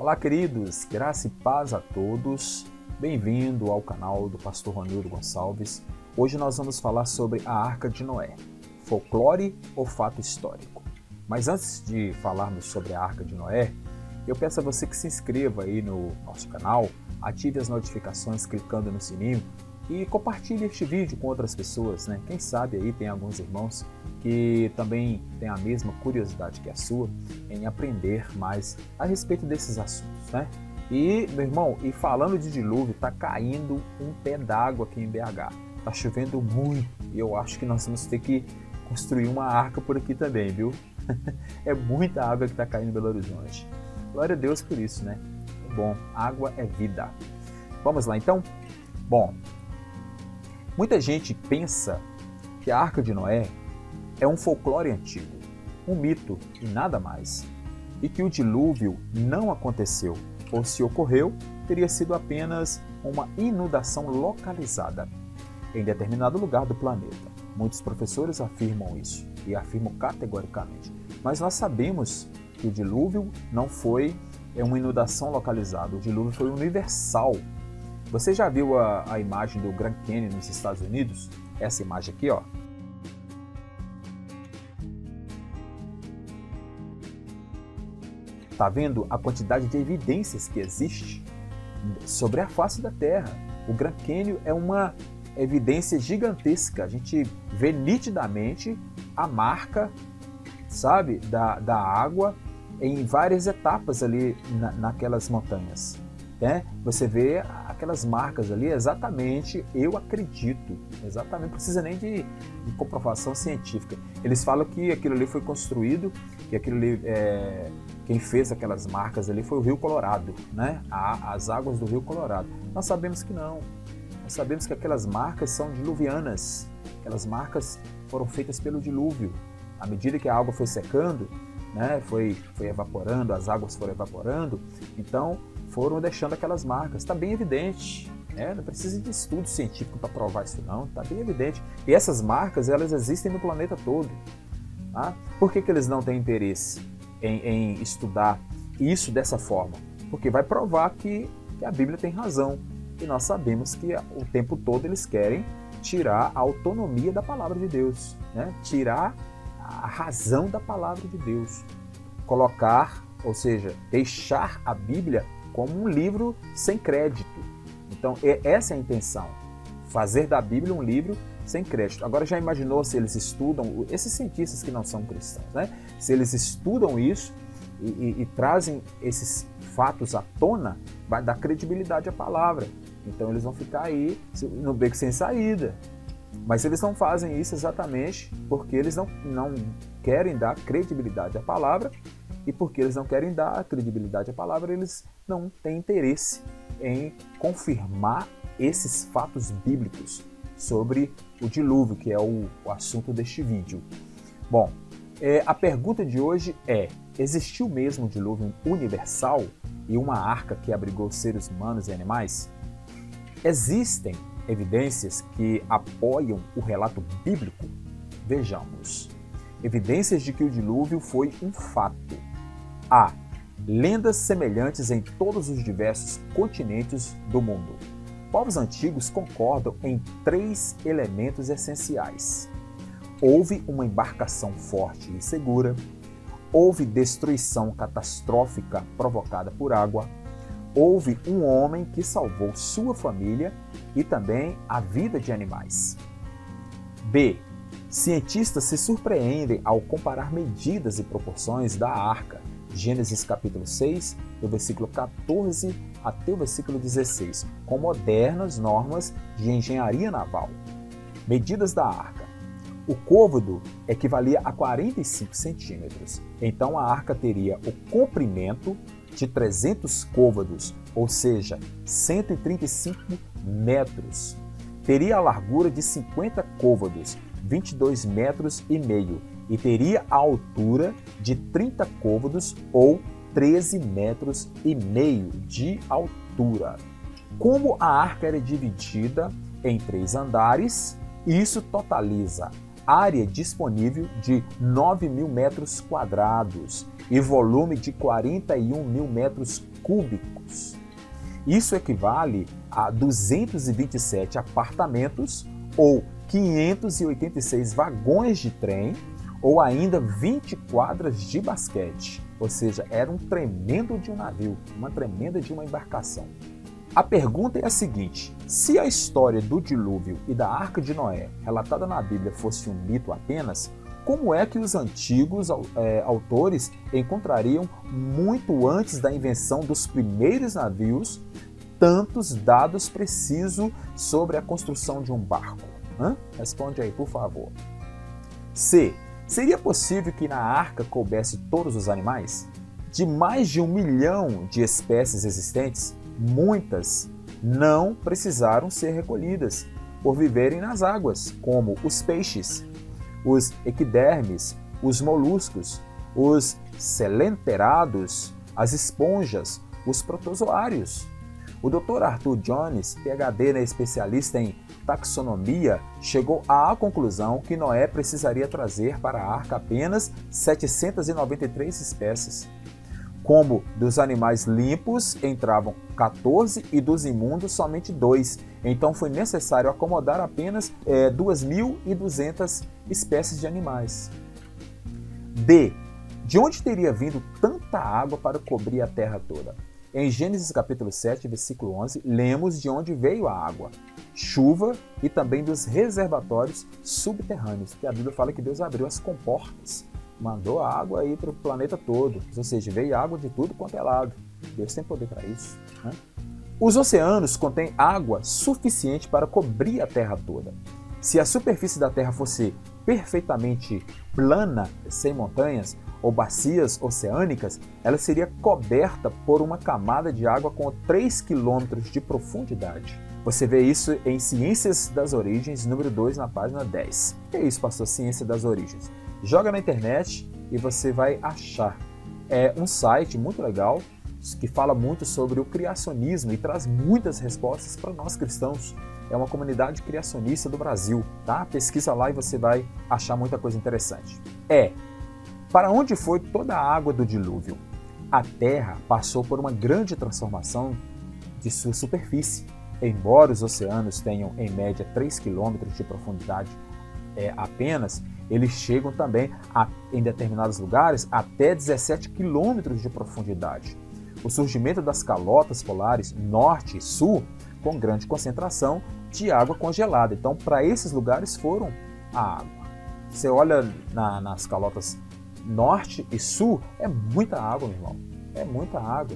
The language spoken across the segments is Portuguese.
Olá, queridos, graça e paz a todos. Bem-vindo ao canal do pastor Ronildo Gonçalves. Hoje nós vamos falar sobre a Arca de Noé, folclore ou fato histórico. Mas antes de falarmos sobre a Arca de Noé, eu peço a você que se inscreva aí no nosso canal, ative as notificações clicando no sininho e compartilhe este vídeo com outras pessoas, né? Quem sabe aí tem alguns irmãos que também têm a mesma curiosidade que a sua em aprender mais a respeito desses assuntos, né? E, meu irmão, e falando de dilúvio, tá caindo um pé d'água aqui em BH. Tá chovendo muito e eu acho que nós vamos ter que construir uma arca por aqui também, viu? É muita água que tá caindo em Belo Horizonte. Glória a Deus por isso, né? Bom, água é vida. Vamos lá, então? Bom, muita gente pensa que a Arca de Noé é um folclore antigo, um mito e nada mais, e que o dilúvio não aconteceu, ou se ocorreu, teria sido apenas uma inundação localizada em determinado lugar do planeta. Muitos professores afirmam isso, e afirmam categoricamente. Mas nós sabemos que o dilúvio não foi uma inundação localizada, o dilúvio foi universal. Você já viu a imagem do Grand Canyon nos Estados Unidos? Essa imagem aqui, ó. Tá vendo a quantidade de evidências que existe sobre a face da Terra? O Grand Canyon é uma evidência gigantesca. A gente vê nitidamente a marca, sabe, da água em várias etapas ali naquelas montanhas. Né? Você vê aquelas marcas ali, exatamente, eu acredito, exatamente, não precisa nem de comprovação científica. Eles falam que aquilo ali foi construído, que aquilo ali, quem fez aquelas marcas ali foi o Rio Colorado, né? As águas do Rio Colorado. Nós sabemos que não, nós sabemos que aquelas marcas são diluvianas, aquelas marcas foram feitas pelo dilúvio. À medida que a água foi secando, né, foi evaporando, as águas foram evaporando, então foram deixando aquelas marcas. Está bem evidente, né? Não precisa de estudo científico para provar isso não, está bem evidente. E essas marcas, elas existem no planeta todo. Tá? Por que eles não têm interesse em estudar isso dessa forma? Porque vai provar que a Bíblia tem razão. E nós sabemos que o tempo todo eles querem tirar a autonomia da palavra de Deus, né? Tirar a razão da palavra de Deus. Colocar, ou seja, deixar a Bíblia como um livro sem crédito. Então, essa é a intenção. Fazer da Bíblia um livro sem crédito. Agora, já imaginou se eles estudam, esses cientistas que não são cristãos, né? Se eles estudam isso e trazem esses fatos à tona, vai dar credibilidade à palavra. Então, eles vão ficar aí no beco sem saída. Mas eles não fazem isso exatamente porque eles não querem dar credibilidade à palavra, e porque eles não querem dar credibilidade à palavra, eles não têm interesse em confirmar esses fatos bíblicos sobre o dilúvio, que é o assunto deste vídeo. Bom, a pergunta de hoje é: existiu mesmo um dilúvio universal e uma arca que abrigou seres humanos e animais? Existem evidências que apoiam o relato bíblico? Vejamos. Evidências de que o dilúvio foi um fato. A. Lendas semelhantes em todos os diversos continentes do mundo. Povos antigos concordam em 3 elementos essenciais. Houve uma embarcação forte e segura, houve destruição catastrófica provocada por água, houve um homem que salvou sua família e também a vida de animais. B. Cientistas se surpreendem ao comparar medidas e proporções da arca, Gênesis capítulo 6, do versículo 14 até o versículo 16, com modernas normas de engenharia naval. Medidas da arca. O côvado equivalia a 45 centímetros, então a arca teria o comprimento de 300 côvados, ou seja, 135 metros. Teria a largura de 50 côvados, 22 metros e meio, e teria a altura de 30 côvados ou 13 metros e meio de altura. Como a arca era dividida em 3 andares, isso totaliza área disponível de 9.000 metros quadrados e volume de 41.000 metros cúbicos. Isso equivale a 227 apartamentos ou 586 vagões de trem ou ainda 20 quadras de basquete. Ou seja, era um tremendo de um navio, uma tremenda de uma embarcação. A pergunta é a seguinte: se a história do dilúvio e da Arca de Noé, relatada na Bíblia, fosse um mito apenas, como é que os antigos autores encontrariam, muito antes da invenção dos primeiros navios, tantos dados precisos sobre a construção de um barco? Responde aí, por favor. C. Seria possível que na arca coubesse todos os animais? De mais de 1 milhão de espécies existentes, muitas não precisaram ser recolhidas por viverem nas águas, como os peixes, os equidermes, os moluscos, os selenterados, as esponjas, os protozoários. O Dr. Arthur Jones, PhD, especialista em taxonomia, chegou à conclusão que Noé precisaria trazer para a arca apenas 793 espécies. Como dos animais limpos entravam 14 e dos imundos somente 2. Então foi necessário acomodar apenas 2.200 espécies de animais. D. De onde teria vindo tanta água para cobrir a terra toda? Em Gênesis capítulo 7, versículo 11, lemos de onde veio a água, chuva e também dos reservatórios subterrâneos, que a Bíblia fala que Deus abriu as comportas, mandou a água aí para o planeta todo, ou seja, veio água de tudo quanto é lado. Deus tem poder para isso, né? Os oceanos contêm água suficiente para cobrir a terra toda. Se a superfície da terra fosse perfeitamente plana, sem montanhas, ou bacias oceânicas, ela seria coberta por uma camada de água com 3 quilômetros de profundidade. Você vê isso em Ciências das Origens, número 2, na página 10. O que é isso, pastor? Ciência das Origens. Joga na internet e você vai achar. É um site muito legal que fala muito sobre o criacionismo e traz muitas respostas para nós cristãos. É uma comunidade criacionista do Brasil, tá? Pesquisa lá e você vai achar muita coisa interessante. Para onde foi toda a água do dilúvio? A terra passou por uma grande transformação de sua superfície. Embora os oceanos tenham em média 3 km de profundidade apenas, eles chegam também em determinados lugares até 17 km de profundidade. O surgimento das calotas polares norte e sul com grande concentração de água congelada. Então, para esses lugares foram a água. Você olha nas calotas norte e sul, é muita água, meu irmão. É muita água.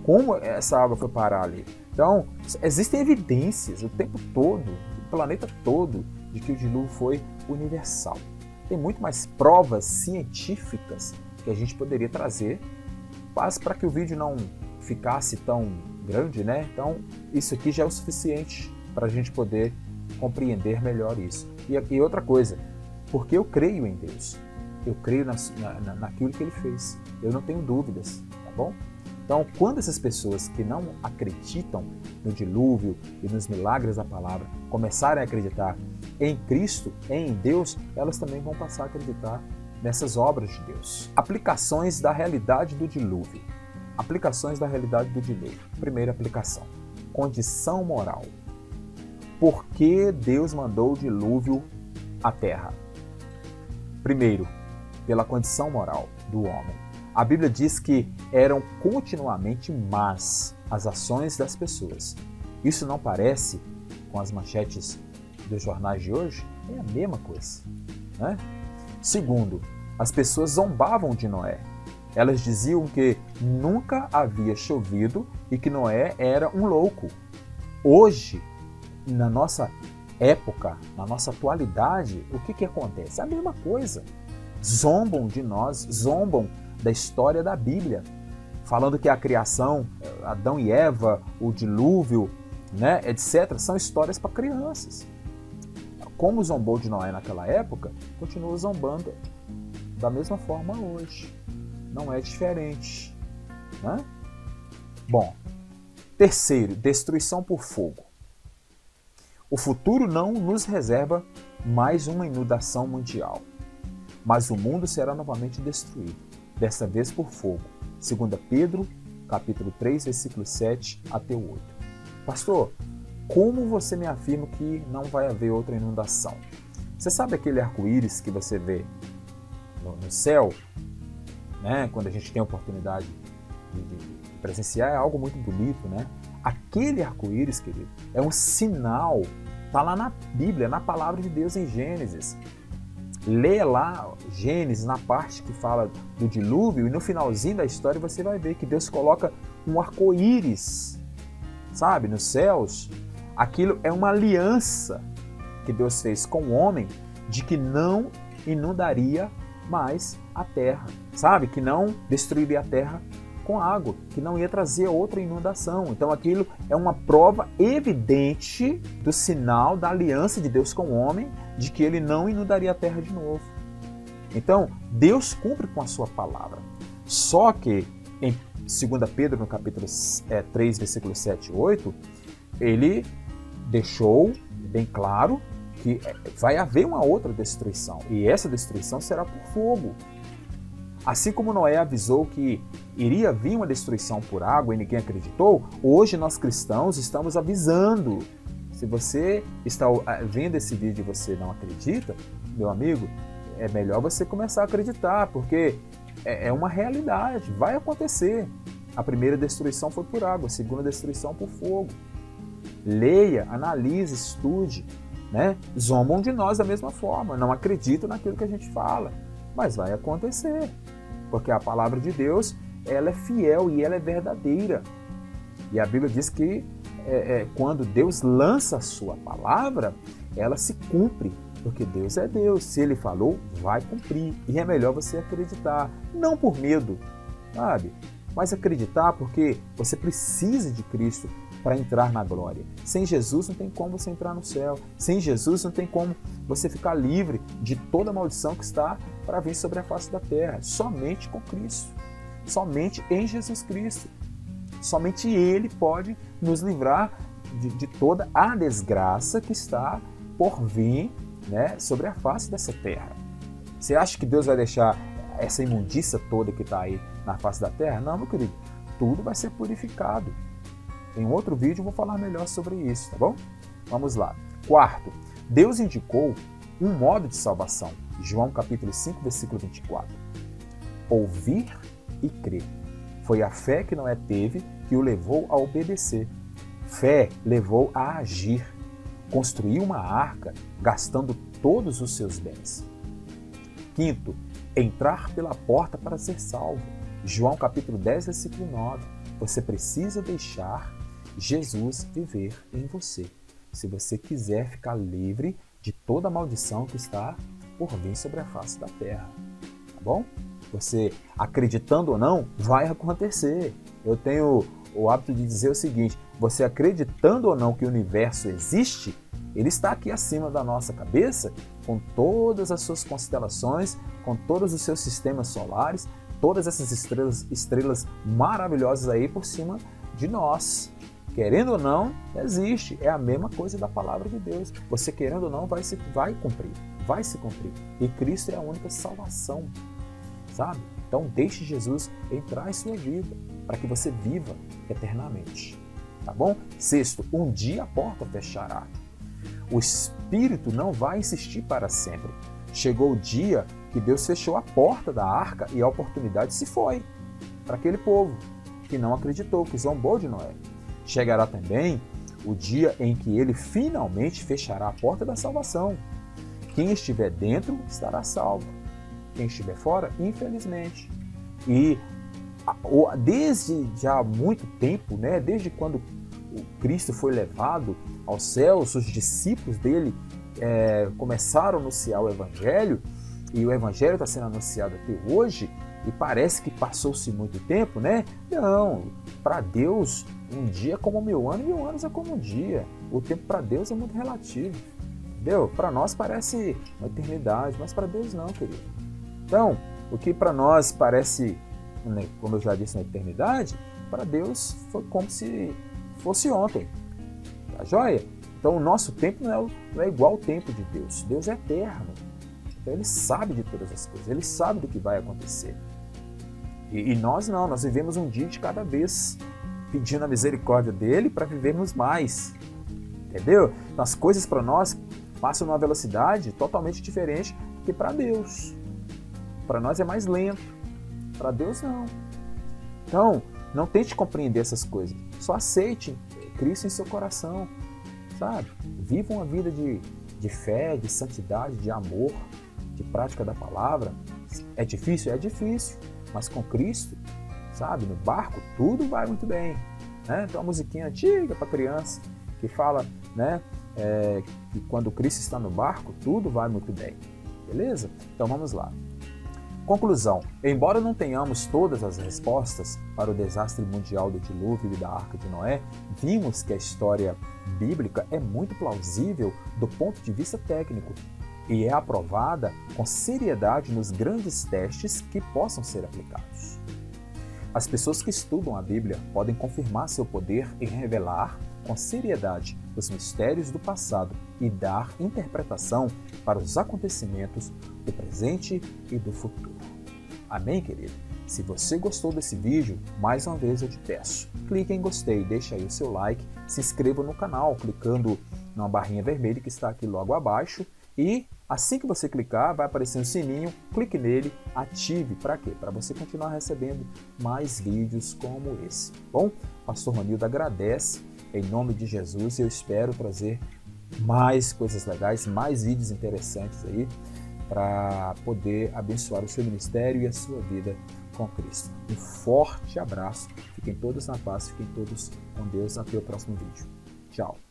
Como essa água foi parar ali? Então, existem evidências o tempo todo, o planeta todo, de que o dilúvio foi universal. Tem muito mais provas científicas que a gente poderia trazer, mas para que o vídeo não ficasse tão grande, né? Então, isso aqui já é o suficiente para a gente poder compreender melhor isso. E outra coisa, porque eu creio em Deus. Eu creio naquilo que Ele fez. Eu não tenho dúvidas, tá bom? Então, quando essas pessoas que não acreditam no dilúvio e nos milagres da palavra começarem a acreditar em Cristo, em Deus, elas também vão passar a acreditar nessas obras de Deus. Aplicações da realidade do dilúvio. Aplicações da realidade do dilúvio. Primeira aplicação. Condição moral. Por que Deus mandou o dilúvio à terra? Primeiro, pela condição moral do homem. A Bíblia diz que eram continuamente más as ações das pessoas. Isso não parece com as manchetes dos jornais de hoje? É a mesma coisa, né? Segundo, as pessoas zombavam de Noé. Elas diziam que nunca havia chovido e que Noé era um louco. Hoje, na nossa época, na nossa atualidade, o que acontece? É a mesma coisa. Zombam de nós, zombam da história da Bíblia, falando que a criação, Adão e Eva, o dilúvio, né, etc., são histórias para crianças. Como zombou de Noé naquela época, continua zombando da mesma forma hoje. Não é diferente, né? Bom, terceiro, destruição por fogo. O futuro não nos reserva mais uma inundação mundial. Mas o mundo será novamente destruído, desta vez por fogo. 2 Pedro, capítulo 3, versículo 7 até o 8. Pastor, como você me afirma que não vai haver outra inundação? Você sabe aquele arco-íris que você vê no céu, né? Quando a gente tem a oportunidade de presenciar, é algo muito bonito, né? Aquele arco-íris, querido, é um sinal, está lá na Bíblia, na palavra de Deus em Gênesis. Lê lá Gênesis, na parte que fala do dilúvio, e no finalzinho da história você vai ver que Deus coloca um arco-íris, sabe, nos céus. Aquilo é uma aliança que Deus fez com o homem de que não inundaria mais a terra, sabe? Que não destruiria a terra com água, que não ia trazer outra inundação. Então aquilo é uma prova evidente do sinal da aliança de Deus com o homem, de que ele não inundaria a terra de novo. Então, Deus cumpre com a sua palavra. Só que em 2 Pedro, no capítulo 3, versículos 7 e 8, ele deixou bem claro que vai haver uma outra destruição. E essa destruição será por fogo. Assim como Noé avisou que iria vir uma destruição por água e ninguém acreditou, hoje nós cristãos estamos avisando. Se você está vendo esse vídeo e você não acredita, meu amigo, é melhor você começar a acreditar, porque é uma realidade, vai acontecer. A primeira destruição foi por água, a segunda destruição por fogo. Leia, analise, estude, né? Zombam de nós da mesma forma, não acreditam naquilo que a gente fala, mas vai acontecer. Porque a palavra de Deus, ela é fiel e ela é verdadeira. E a Bíblia diz que quando Deus lança a sua palavra, ela se cumpre. Porque Deus é Deus. Se Ele falou, vai cumprir. E é melhor você acreditar. Não por medo, sabe? Mas acreditar porque você precisa de Cristo para entrar na glória. Sem Jesus não tem como você entrar no céu. Sem Jesus não tem como você ficar livre de toda a maldição que está para vir sobre a face da terra. Somente com Cristo. Somente em Jesus Cristo. Somente Ele pode nos livrar de toda a desgraça que está por vir, né, sobre a face dessa terra. Você acha que Deus vai deixar essa imundícia toda que está aí na face da terra? Não, meu querido. Tudo vai ser purificado. Em outro vídeo eu vou falar melhor sobre isso, tá bom? Vamos lá. Quarto, Deus indicou um modo de salvação. João capítulo 5, versículo 24. Ouvir e crer. Foi a fé que Noé teve que o levou a obedecer. Fé levou a agir. Construiu uma arca gastando todos os seus bens. Quinto, entrar pela porta para ser salvo. João capítulo 10, versículo 9. Você precisa deixar Jesus viver em você, se você quiser ficar livre de toda a maldição que está por vir sobre a face da terra, tá bom? Você acreditando ou não, vai acontecer. Eu tenho o hábito de dizer o seguinte: você acreditando ou não que o universo existe, ele está aqui acima da nossa cabeça, com todas as suas constelações, com todos os seus sistemas solares, todas essas estrelas maravilhosas aí por cima de nós. Querendo ou não, existe. É a mesma coisa da palavra de Deus. Você querendo ou não, vai cumprir. Vai se cumprir. E Cristo é a única salvação, sabe? Então deixe Jesus entrar em sua vida, para que você viva eternamente. Tá bom? Sexto, um dia a porta fechará. O Espírito não vai insistir para sempre. Chegou o dia que Deus fechou a porta da arca e a oportunidade se foi para aquele povo que não acreditou, que zombou de Noé. Chegará também o dia em que ele finalmente fechará a porta da salvação. Quem estiver dentro estará salvo. Quem estiver fora, infelizmente. E desde já há muito tempo, né, desde quando o Cristo foi levado aos céus, os discípulos dele começaram a anunciar o Evangelho, e o Evangelho está sendo anunciado até hoje, e parece que passou-se muito tempo, né? Não, para Deus, um dia é como 1000 anos, 1000 anos é como um dia. O tempo para Deus é muito relativo, entendeu? Para nós parece uma eternidade, mas para Deus não, querido. Então, o que para nós parece, como eu já disse, uma eternidade, para Deus foi como se fosse ontem. Tá joia? Então o nosso tempo não é igual ao tempo de Deus. Deus é eterno. Então Ele sabe de todas as coisas, Ele sabe do que vai acontecer. E nós não, nós vivemos um dia de cada vez, pedindo a misericórdia dEle para vivermos mais. Entendeu? Então, as coisas para nós passam numa velocidade totalmente diferente que para Deus. Para nós é mais lento, para Deus não. Então, não tente compreender essas coisas. Só aceite Cristo em seu coração, sabe? Viva uma vida de fé, de santidade, de amor, de prática da palavra. É difícil? É difícil. Mas com Cristo, sabe? No barco, tudo vai muito bem. Né? Tem uma musiquinha antiga para criança que fala, né? Que quando Cristo está no barco, tudo vai muito bem. Beleza? Então vamos lá. Conclusão. Embora não tenhamos todas as respostas para o desastre mundial do dilúvio e da Arca de Noé, vimos que a história bíblica é muito plausível do ponto de vista técnico e é aprovada com seriedade nos grandes testes que possam ser aplicados. As pessoas que estudam a Bíblia podem confirmar seu poder em revelar com seriedade os mistérios do passado e dar interpretação para os acontecimentos do presente e do futuro. Amém, querido? Se você gostou desse vídeo, mais uma vez eu te peço, clique em gostei, deixa aí o seu like, se inscreva no canal clicando na barrinha vermelha que está aqui logo abaixo e assim que você clicar, vai aparecer um sininho, clique nele, ative, para quê? Para você continuar recebendo mais vídeos como esse. Bom, Pastor Manildo agradece em nome de Jesus e eu espero trazer mais coisas legais, mais vídeos interessantes aí para poder abençoar o seu ministério e a sua vida com Cristo. Um forte abraço, fiquem todos na paz, fiquem todos com Deus, até o próximo vídeo. Tchau!